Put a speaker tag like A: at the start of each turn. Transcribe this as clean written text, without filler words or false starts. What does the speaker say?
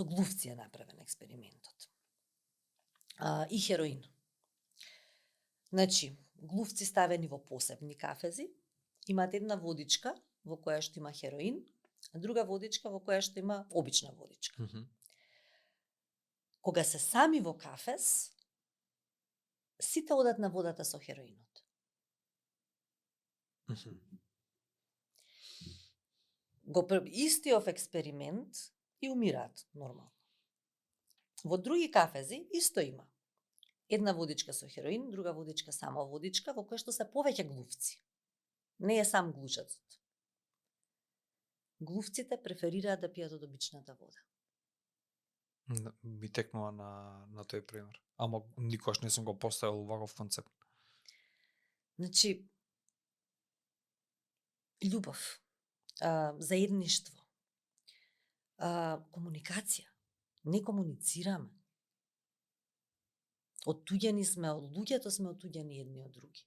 A: Со глувци е направен експериментот. И хероин. Значи, глувци ставени во посебни кафези, имаат една водичка во која што има хероин, а друга водичка во која што има обична водичка. Кога се сами во кафез, сите одат на водата со хероинот. Го истиот експеримент и умираат нормално. Во други кафези исто има. Една водичка со хероин, друга водичка само водичка, во која што се повеќе глувци. Не е сам глучецот. Глувците преферираат да пијат од обичната вода.
B: Ми текнува на тој пример. Ама никогаш не сум го поставил ваков концепт.
A: Значи, љубов, заедништво, комуникација. Не комуницираме. Оттуѓени сме, од луѓето сме оттуѓени едни од други.